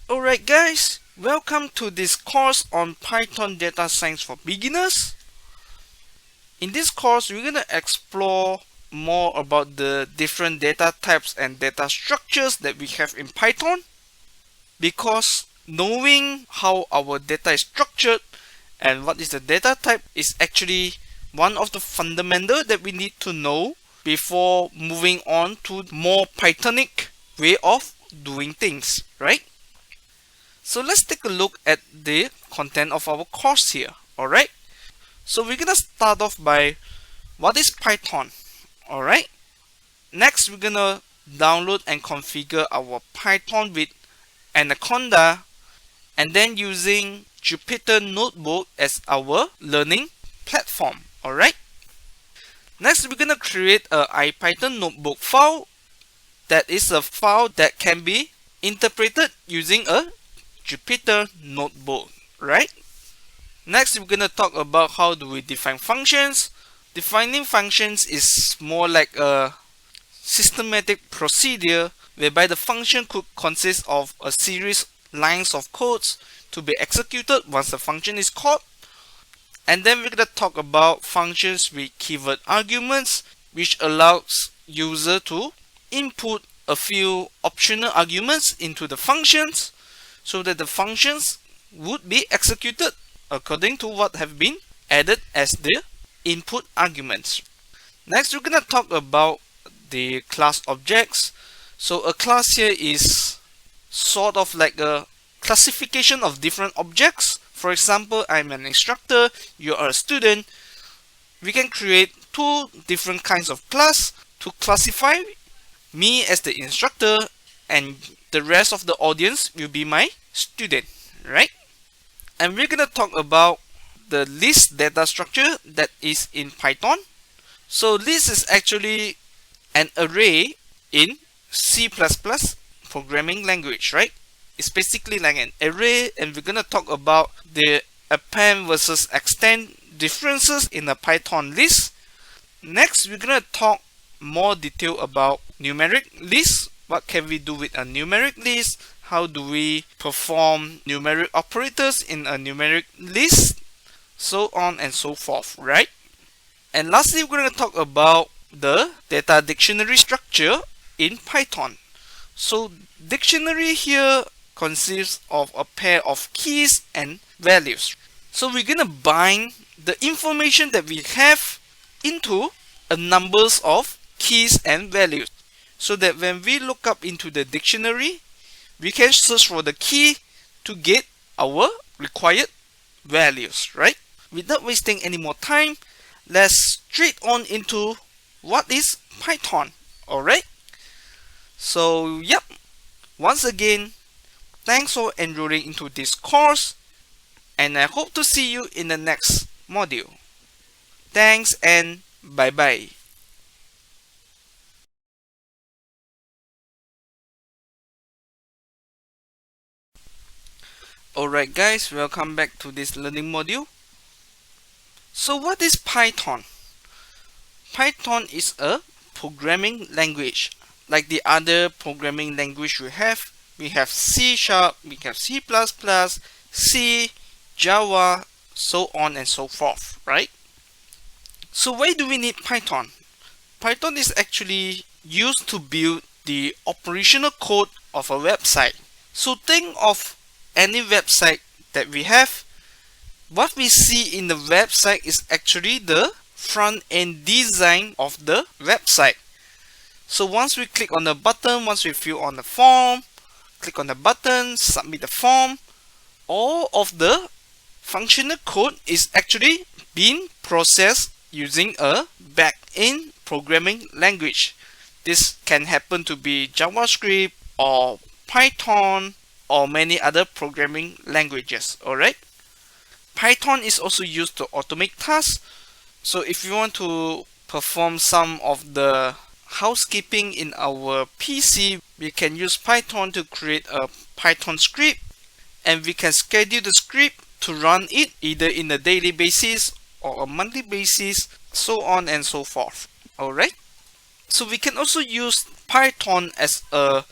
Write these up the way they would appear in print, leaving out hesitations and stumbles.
Alright guys, welcome to this course on Python Data Science for Beginners. In this course, we're going to explore more about the different data types and data structures that we have in Python. Because knowing how our data is structured and what is the data type is actually one of the fundamentals that we need to know before moving on to more Pythonic way of doing things, right? So let's take a look at the content of our course here, alright? So we're gonna start off by what is Python, alright? Next, we're gonna download and configure our Python with Anaconda, and then using Jupyter Notebook as our learning platform, alright? Next, we're gonna create a IPython notebook file. That is a file that can be interpreted using a Jupyter Notebook, right? Next, we're gonna talk about how do we define functions. Defining functions is more like a systematic procedure whereby the function could consist of a series lines of codes to be executed once the function is called. And then we're gonna talk about functions with keyword arguments, which allows user to input a few optional arguments into the functions so that the functions would be executed according to what have been added as the input arguments. Next, we're gonna talk about the class objects. So a class here is sort of like a classification of different objects. For example, I'm an instructor, you are a student. We can create two different kinds of class to classify me as the instructor and the rest of the audience will be my student, right? And we're gonna talk about the list data structure that is in Python. So list is actually an array in C++ programming language, right? It's basically like an array, and we're gonna talk about the append versus extend differences in a Python list. Next, we're gonna talk more detail about numeric lists. What can we do with a numeric list? How do we perform numeric operators in a numeric list? So on and so forth, right? And lastly, we're going to talk about the data dictionary structure in Python. So dictionary here consists of a pair of keys and values. So we're going to bind the information that we have into a numbers of keys and values, so that when we look up into the dictionary, we can search for the key to get our required values, right? Without wasting any more time, let's straight on into what is Python, alright? So, yep, once again, thanks for enrolling into this course, and I hope to see you in the next module. Thanks and bye-bye. Alright guys, welcome back to this learning module. So what is Python? Python is a programming language. Like the other programming language we have C#, we have C++, C, Java, so on and so forth, right? So why do we need Python? Python is actually used to build the operational code of a website. So think of any website that we have. What we see in the website is actually the front end design of the website. So once we click on the button, once we fill on the form, click on the button, submit the form, all of the functional code is actually being processed using a back-end programming language. This can happen to be JavaScript or Python or many other programming languages, alright? Python is also used to automate tasks. So if you want to perform some of the housekeeping in our PC, we can use Python to create a Python script, and we can schedule the script to run it either in a daily basis or a monthly basis, so on and so forth. Alright? So we can also use Python as a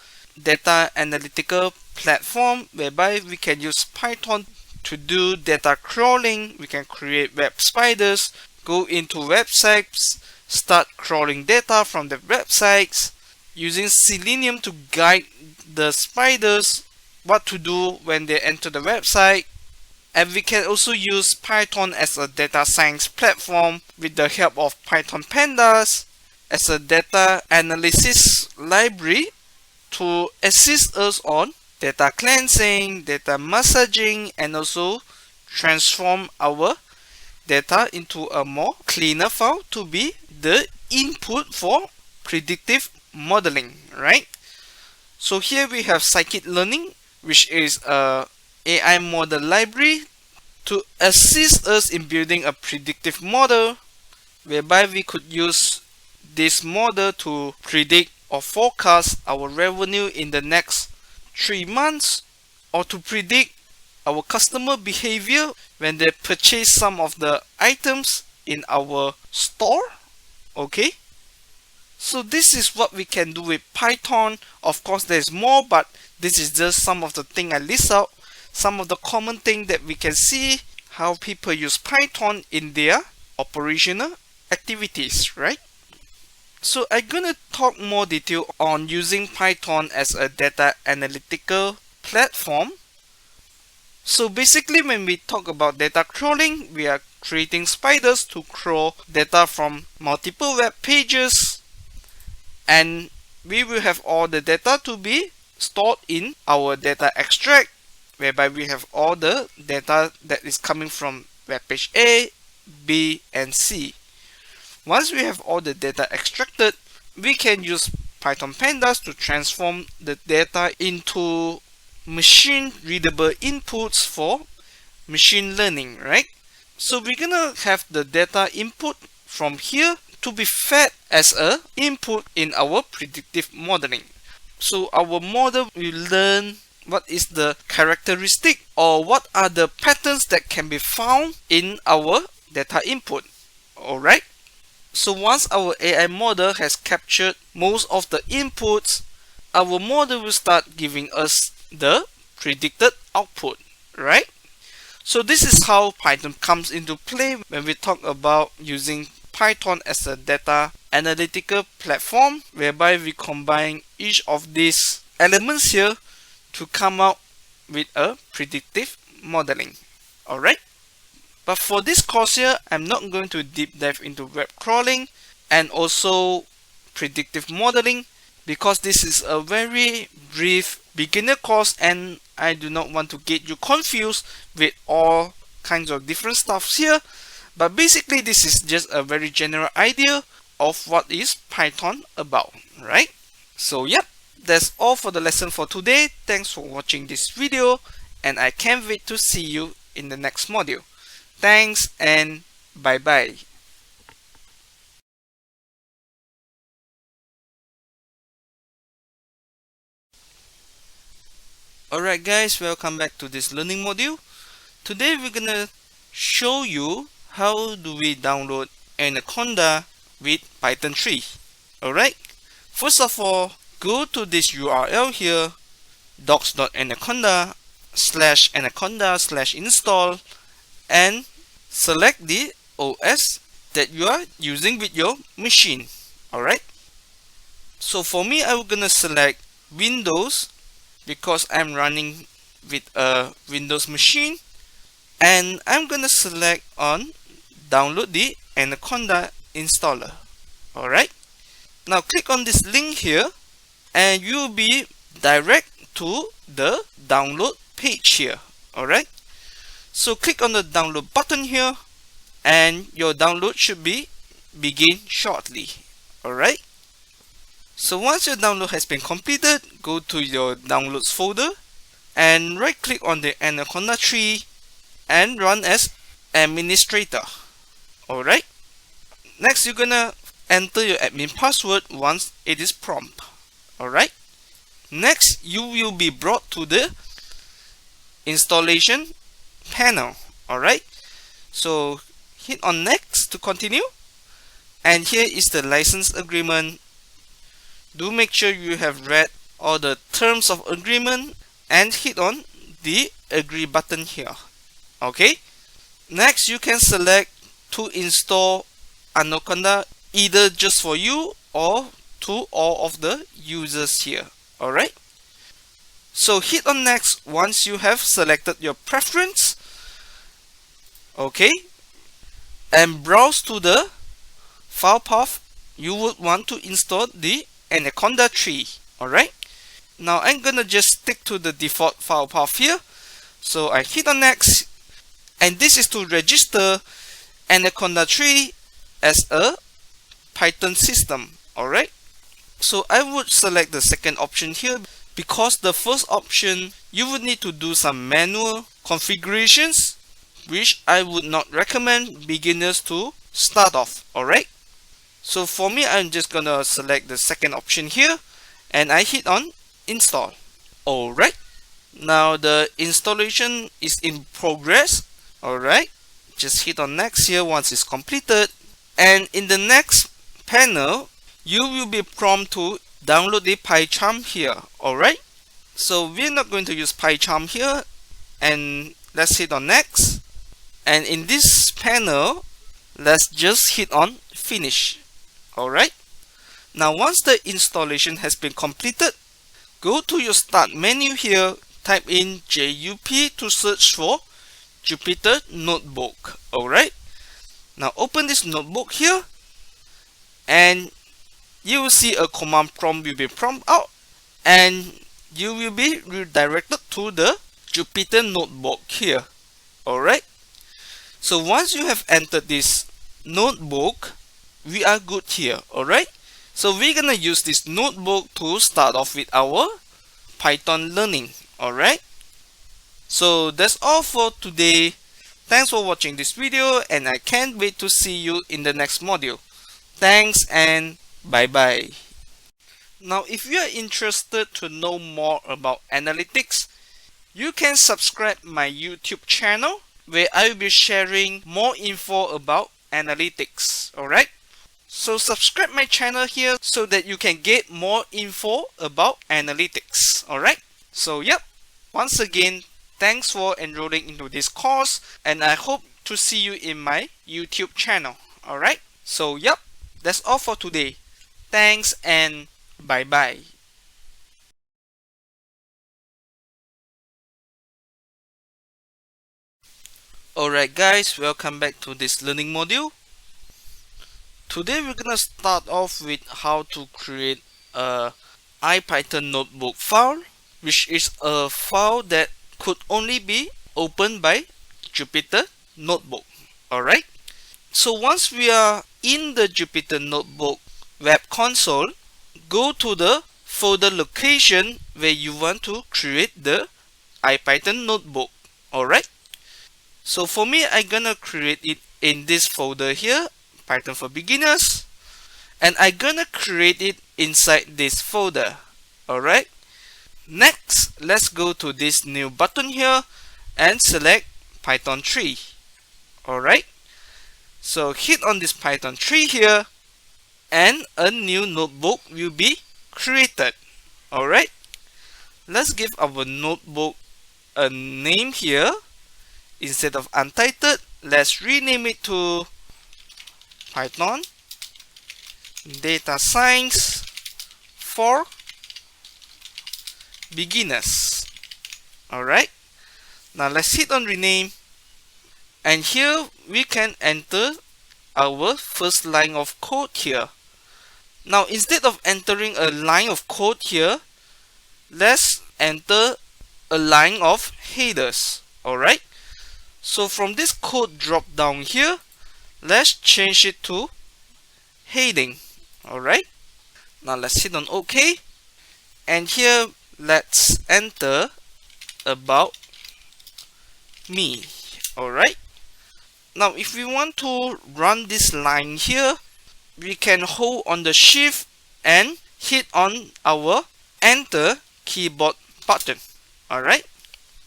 data analytical platform, whereby we can use Python to do data crawling. We can create web spiders, go into websites, start crawling data from the websites, using Selenium to guide the spiders what to do when they enter the website. And we can also use Python as a data science platform with the help of Python pandas as a data analysis library to assist us on data cleansing, data massaging, and also transform our data into a more cleaner file to be the input for predictive modeling, right? So here we have scikit-learn, which is a AI model library to assist us in building a predictive model, whereby we could use this model to predict or forecast our revenue in the next 3 months, or to predict our customer behavior when they purchase some of the items in our store. Okay, so this is what we can do with Python. Of course there's more, but this is just some of the things I list out, some of the common things that we can see how people use Python in their operational activities, right? So I'm gonna talk more detail on using Python as a data analytical platform. So basically, when we talk about data crawling, we are creating spiders to crawl data from multiple web pages, and we will have all the data to be stored in our data extract, whereby we have all the data that is coming from web page A, B, and C. Once we have all the data extracted, we can use Python pandas to transform the data into machine readable inputs for machine learning, right? So we're gonna have the data input from here to be fed as a input in our predictive modeling. So our model will learn what is the characteristic or what are the patterns that can be found in our data input. Alright, so once our AI model has captured most of the inputs, our model will start giving us the predicted output, right? So this is how Python comes into play when we talk about using Python as a data analytical platform, whereby we combine each of these elements here to come out with a predictive modeling. Alright, but for this course here, I'm not going to deep dive into web crawling and also predictive modeling, because this is a very brief beginner course and I do not want to get you confused with all kinds of different stuffs here. But basically this is just a very general idea of what is Python about, right? So yep, that's all for the lesson for today. Thanks for watching this video and I can't wait to see you in the next module. Thanks and bye bye. Alright guys, welcome back to this learning module. Today we're gonna show you how do we download Anaconda with Python 3. Alright, first of all, go to this URL here, docs.anaconda/anaconda/install, and select the OS that you are using with your machine. Alright, so for me, I'm gonna select Windows because I'm running with a Windows machine, and I'm gonna select on download the Anaconda installer. Alright, now click on this link here and you'll be direct to the download page here. Alright, so click on the download button here and your download should be begin shortly. Alright, so once your download has been completed, go to your downloads folder and right click on the Anaconda tree and run as administrator. Alright, next you're gonna enter your admin password once it is prompt. Alright, next you will be brought to the installation panel. Alright, so hit on next to continue, and here is the license agreement do make sure you have read all the terms of agreement and hit on the agree button here. Okay. Next, you can select to install Anaconda either just for you or to all of the users here. Alright. So hit on next once you have selected your preference. Okay. And browse to the file path you would want to install the Anaconda tree. Alright. Now I'm gonna just stick to the default file path here. So I hit on next, and this is to register Anaconda tree as a Python system. Alright. So I would select the second option here, because the first option you would need to do some manual configurations, which I would not recommend beginners to start off. Alright. So for me, I'm just gonna select the second option here, and I hit on install. Alright. Now the installation is in progress. Alright. Just hit on next here once it's completed. And in the next panel, you will be prompted to download the PyCharm here. Alright. So we're not going to use PyCharm here. And let's hit on next. And in this panel, let's just hit on finish. Alright. Now once the installation has been completed, go to your start menu here, type in JUP to search for Jupyter Notebook. Alright. Now open this notebook here, and you will see a command prompt will be prompted out, and you will be redirected to the Jupyter Notebook here. Alright. So once you have entered this notebook, we are good here. Alright. So we're gonna use this notebook to start off with our Python learning. Alright. So that's all for today. Thanks for watching this video, and I can't wait to see you in the next module. Thanks and bye bye. Now if you are interested to know more about analytics, you can subscribe my YouTube channel, where I will be sharing more info about analytics. Alright. So subscribe my channel here so that you can get more info about analytics. Alright. So yep. Once again, thanks for enrolling into this course, and I hope to see you in my YouTube channel. Alright. So yep. That's all for today. Thanks and bye bye. Alright guys, welcome back to this learning module. Today we're gonna start off with how to create a IPython notebook file, which is a file that could only be opened by Jupyter Notebook. Alright. So once we are in the Jupyter Notebook web console, go to the folder location where you want to create the IPython notebook. Alright. So for me, I'm gonna create it in this folder here, Python for Beginners, and I'm gonna create it inside this folder. Alright. Next, let's go to this new button here and select Python tree. Alright. So hit on this Python tree here, and a new notebook will be created. Alright. Let's give our notebook a name here. Instead of untitled, let's rename it to Python Data Science for Beginners. Alright. Now let's hit on rename, and here we can enter our first line of code here. Now instead of entering a line of code here, let's enter a line of headers. Alright. So from this code drop down here, let's change it to heading. Alright. Now let's hit on OK. And here let's enter about me. Alright. Now if we want to run this line here, we can hold on the shift and hit on our enter keyboard button. Alright.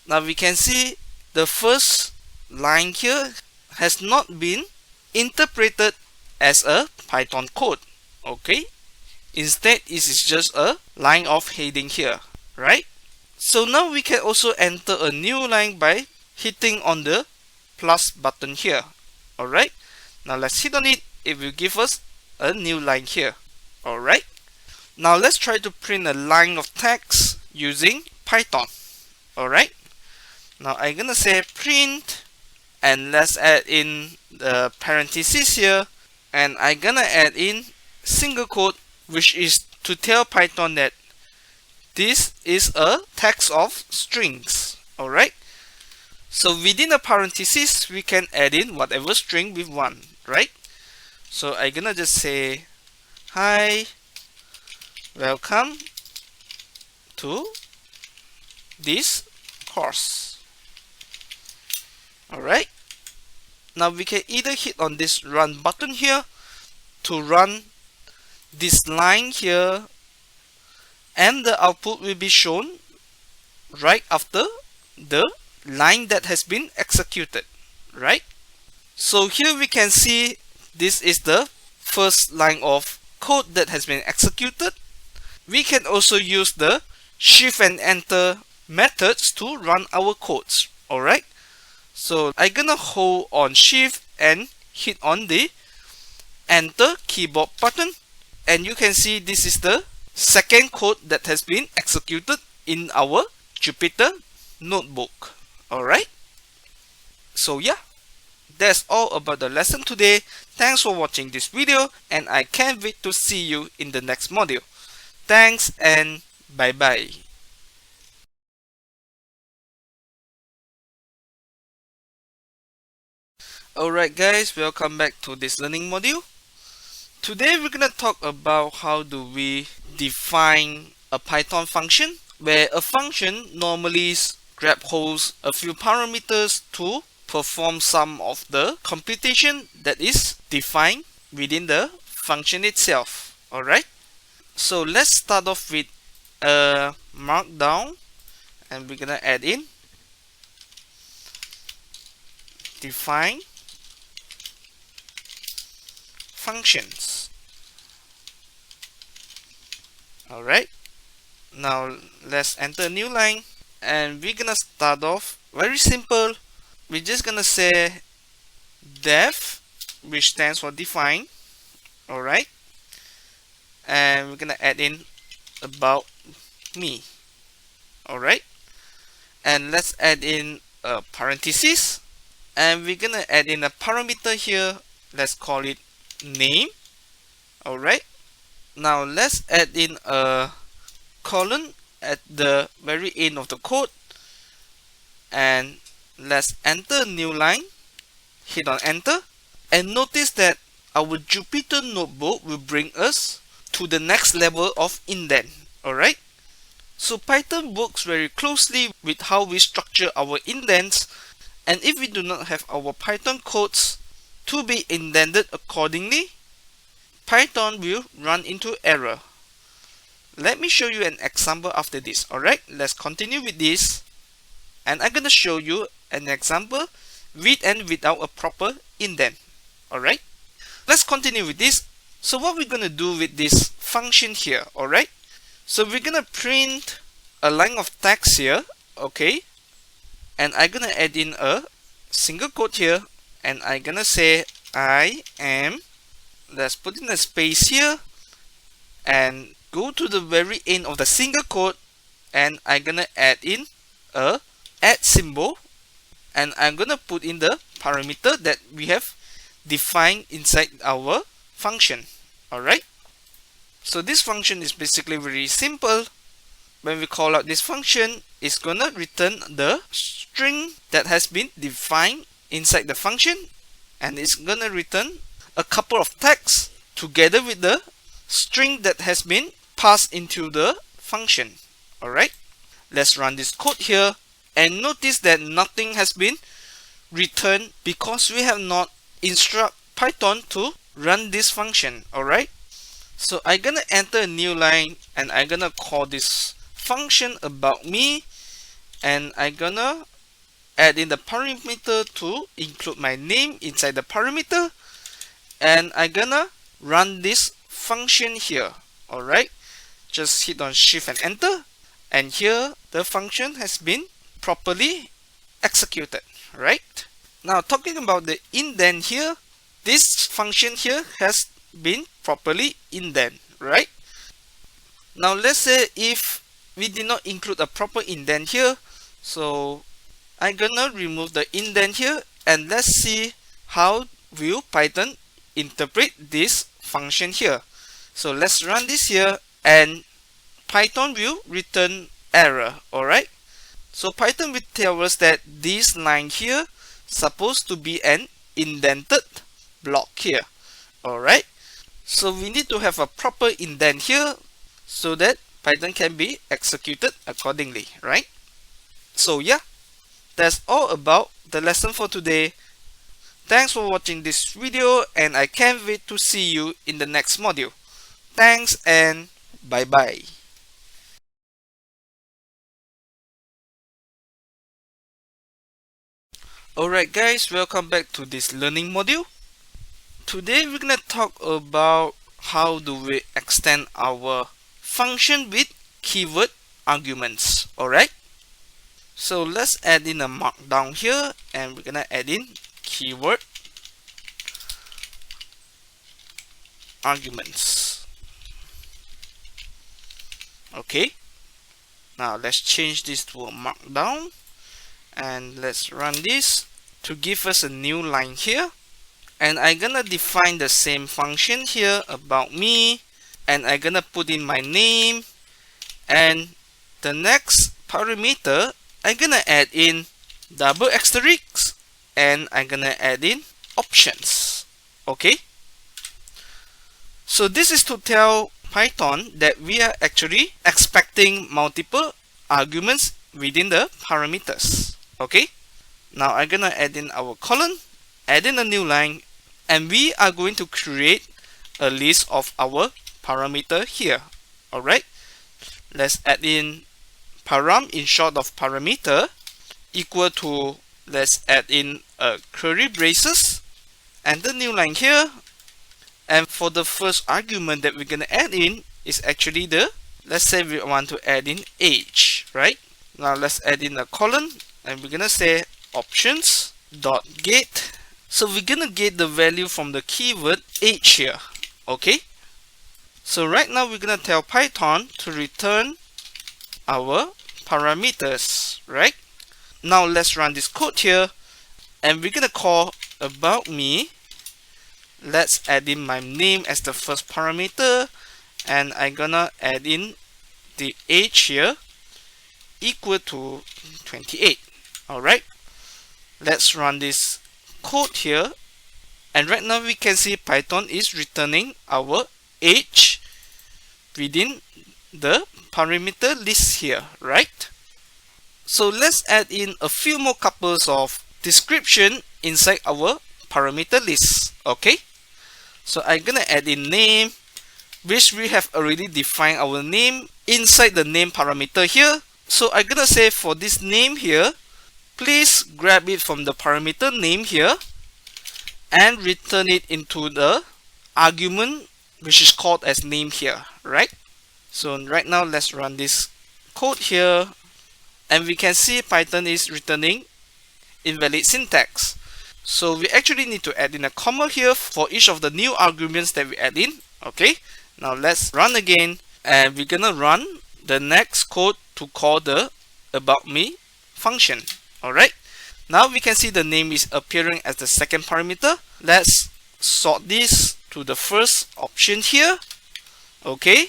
Now we can see the first line here has not been interpreted as a Python code. Okay. Instead, it is just a line of heading here, right? So now we can also enter a new line by hitting on the plus button here. Alright, now let's hit on it. It will give us a new line here. Alright, now let's try to print a line of text using Python. Alright, now I'm gonna say print, and let's add in the parentheses here, and I'm gonna add in single quote, which is to tell Python that this is a text of strings. Alright, so within a parenthesis we can add in whatever string we want, right? So I'm gonna just say hi, welcome to this course. Alright, now we can either hit on this run button here to run this line here, and the output will be shown right after the line that has been executed, right? So here we can see this is the first line of code that has been executed. We can also use the shift and enter methods to run our codes. Alright, so I'm gonna hold on shift and hit on the enter keyboard button, and you can see this is the second code that has been executed in our Jupyter notebook. Alright, so yeah, that's all about the lesson today. Thanks for watching this video, and I can't wait to see you in the next module. Thanks and bye bye. Alright guys, welcome back to this learning module. Today we're gonna talk about how do we define a Python function, where a function normally grab holds a few parameters to perform some of the computation that is defined within the function itself. Alright, so let's start off with a markdown, and we're gonna add in define functions. Alright, now let's enter a new line, and we're gonna start off very simple. We're just gonna say def, which stands for define. Alright, and we're gonna add in about me. Alright, and let's add in a parenthesis, and we're gonna add in a parameter here. Let's call it name. Alright, now let's add in a colon at the very end of the code, and let's enter a new line, hit on enter, and notice that our Jupyter notebook will bring us to the next level of indent. Alright, so Python works very closely with how we structure our indents, and if we do not have our Python codes to be indented accordingly, Python will run into error. Let me show you an example after this. Alright, let's continue with this, and I'm gonna show you an example with and without a proper indent. Alright, let's continue with this. So what we're gonna do with this function here, alright, so we're gonna print a line of text here, okay, and I'm gonna add in a single quote here, and I'm gonna say I am, let's put in a space here, and go to the very end of the single quote, and I'm gonna add in a add symbol, and I'm gonna put in the parameter that we have defined inside our function. Alright, so this function is basically very simple. When we call out this function, it's gonna return the string that has been defined inside the function, and it's gonna return a couple of texts together with the string that has been passed into the function. Alright, let's run this code here, and notice that nothing has been returned because we have not instruct Python to run this function. Alright, so I'm gonna enter a new line, and I'm gonna call this function about me, and I'm gonna add in the parameter to include my name inside the parameter, and I'm gonna run this function here. Alright, just hit on Shift and Enter, and here the function has been properly executed, right? Now talking about the indent here, this function here has been properly indent, right? Now let's say if we did not include a proper indent here, so I'm gonna remove the indent here, and let's see how will Python interpret this function here. So let's run this here, and Python will return error. Alright, so Python will tell us that this line here supposed to be an indented block here. Alright, so we need to have a proper indent here so that Python can be executed accordingly, right? So yeah, that's all about the lesson for today. Thanks for watching this video, and I can't wait to see you in the next module. Thanks and bye bye. Alright guys, welcome back to this learning module. Today we're gonna talk about how do we extend our function with keyword arguments. Alright, so let's add in a markdown here, and we're gonna add in keyword arguments. Okay, now let's change this to a markdown, and let's run this to give us a new line here. And I'm gonna define the same function here, about me, and I'm gonna put in my name, and the next parameter I'm gonna add in double asterisk, and I'm gonna add in options. Okay, so this is to tell Python that we are actually expecting multiple arguments within the parameters. Okay, now I'm gonna add in our colon, add in a new line, and we are going to create a list of our parameter here. Alright, let's add in param in short of parameter equal to, let's add in a curly braces and the new line here. And for the first argument that we're gonna add in is actually the, let's say we want to add in age, right? Now let's add in a colon, and we're gonna say options dot get. So we're gonna get the value from the keyword age here. Okay, so right now we're gonna tell Python to return our parameters, right? Now let's run this code here, and we're gonna call about me. Let's add in my name as the first parameter, and I'm gonna add in the age here equal to 28. Alright, let's run this code here, and right now we can see Python is returning our age within the parameter list here, right? So let's add in a few more couples of description inside our parameter list. Okay, so I'm gonna add in name, which we have already defined our name inside the name parameter here. So I'm gonna say for this name here, please grab it from the parameter name here and return it into the argument which is called as name here, right? So right now let's run this code here, and we can see Python is returning invalid syntax. So we actually need to add in a comma here for each of the new arguments that we add in. Okay, now let's run again, and we're gonna run the next code to call the about me function. Alright, now we can see the name is appearing as the second parameter. Let's sort this to the first option here. Okay,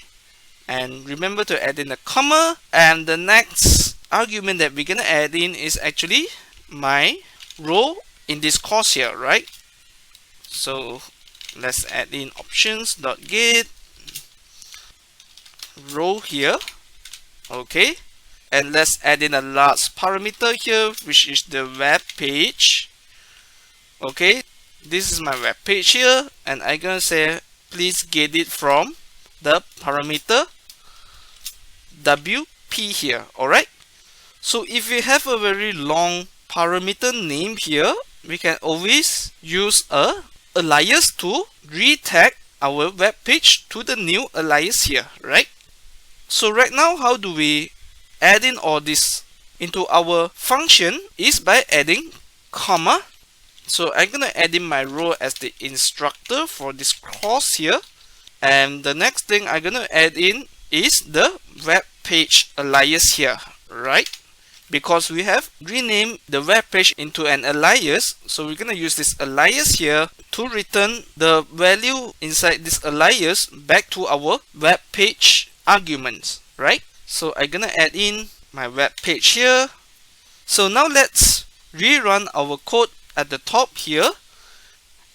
and remember to add in a comma, and the next argument that we're gonna add in is actually my row in this course here, right? So let's add in options.get row here. Okay, and let's add in a last parameter here, which is the web page. Okay, this is my web page here, and I'm gonna say please get it from the parameter wp here. Alright, so if we have a very long parameter name here, we can always use a alias to retag our web page to the new alias here, right? So right now, how do we add in all this into our function is by adding comma. So I'm gonna add in my role as the instructor for this course here, and the next thing I'm gonna add in is the web page alias here, right? Because we have renamed the web page into an alias, so we're gonna use this alias here to return the value inside this alias back to our web page arguments, right? So I'm gonna add in my web page here. So now let's rerun our code at the top here,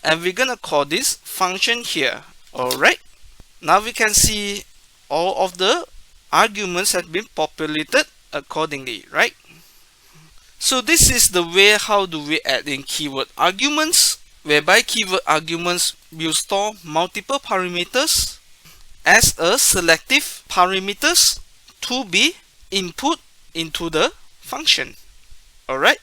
and we're gonna call this function here. Alright, now we can see all of the arguments have been populated accordingly, right? So this is the way how do we add in keyword arguments, whereby keyword arguments will store multiple parameters as a selective parameters to be input into the function. Alright,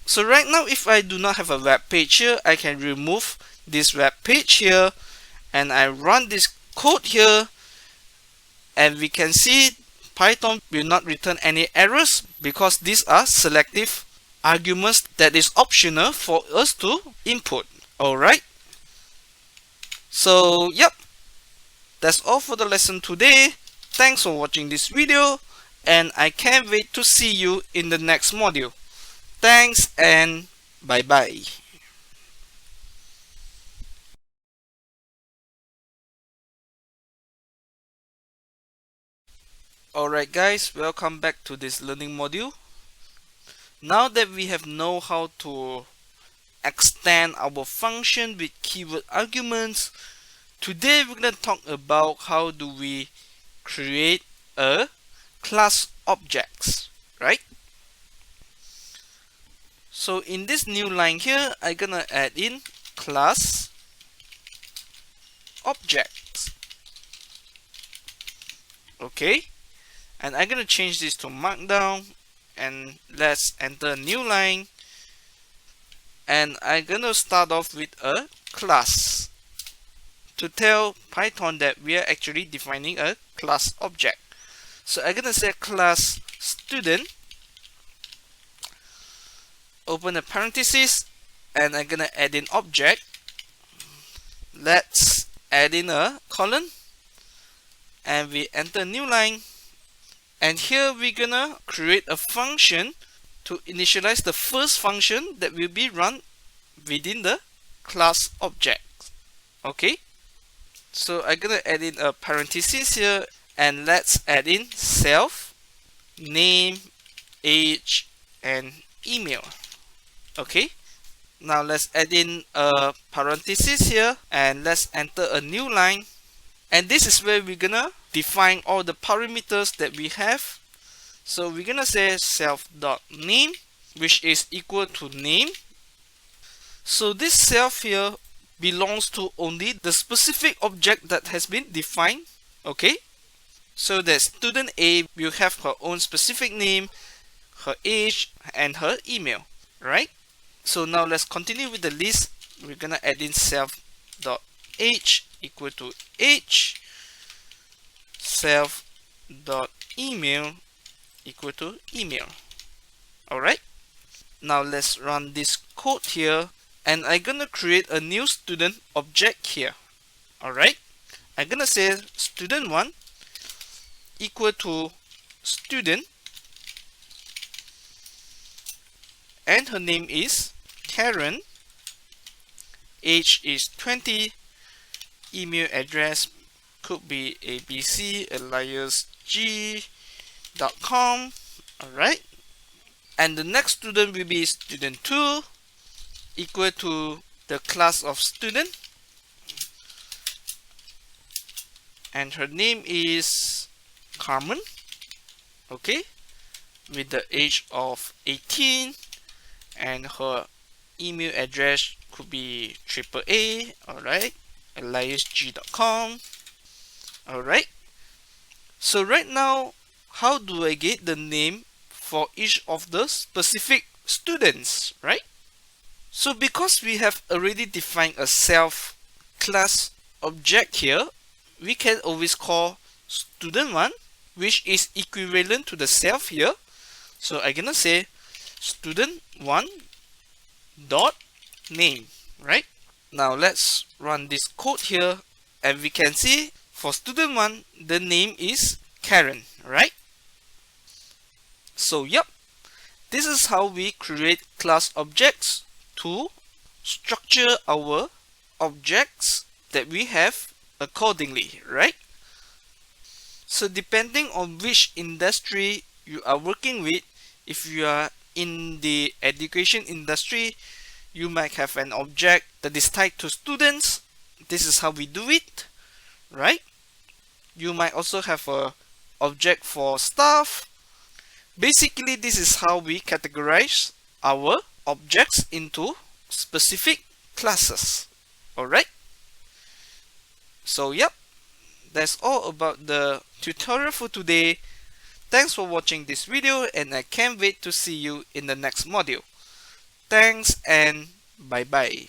so right now if I do not have a web page here, I can remove this web page here and I run this code here, and we can see Python will not return any errors because these are selective arguments that is optional for us to input. Alright, so yep, that's all for the lesson today. Thanks for watching this video, and I can't wait to see you in the next module. Thanks and bye bye. Alright guys, welcome back to this learning module. Now that we have know how to extend our function with keyword arguments, today we're going to talk about how do we create a class objects, right? So in this new line here, I'm gonna add in class objects. Okay, and I'm gonna change this to markdown, and let's enter a new line, and I'm gonna start off with a class to tell Python that we are actually defining a class object. So I'm gonna say class student, open a parenthesis, and I'm gonna add in object. Let's add in a colon, and we enter a new line, and here we're gonna create a function to initialize the first function that will be run within the class object. Okay, so I'm gonna add in a parenthesis here, and let's add in self, name, age, and email. Okay, now let's add in a parenthesis here, and let's enter a new line, and this is where we're gonna define all the parameters that we have. So we're gonna say self.name, which is equal to name. So this self here belongs to only the specific object that has been defined. Okay, so that student A will have her own specific name, her age, and her email, right? So now let's continue with the list. We're gonna add in self.age equal to age, self.email equal to email. Alright, now let's run this code here, and I'm gonna create a new student object here. Alright, I'm gonna say student1 equal to student, and her name is Karen, age is 20, email address could be abc@g.com. Alright, and the next student will be student2 equal to the class of student, and her name is Carmen, okay, with the age of 18, and her email address could be AAA, alright, aliasg.com. Alright, so right now, how do I get the name for each of the specific students, right? So because we have already defined a self class object here, we can always call student1, which is equivalent to the self here. So I'm gonna say student1 dot name, right? Now let's run this code here, and we can see for student1 the name is Karen, right? So yep, this is how we create class objects to structure our objects that we have accordingly, right? So depending on which industry you are working with, if you are in the education industry, you might have an object that is tied to students. This is how we do it, right? You might also have a object for staff. Basically, this is how we categorize our objects into specific classes. Alright? So yep, that's all about the tutorial for today. Thanks for watching this video, and I can't wait to see you in the next module. Thanks and bye bye.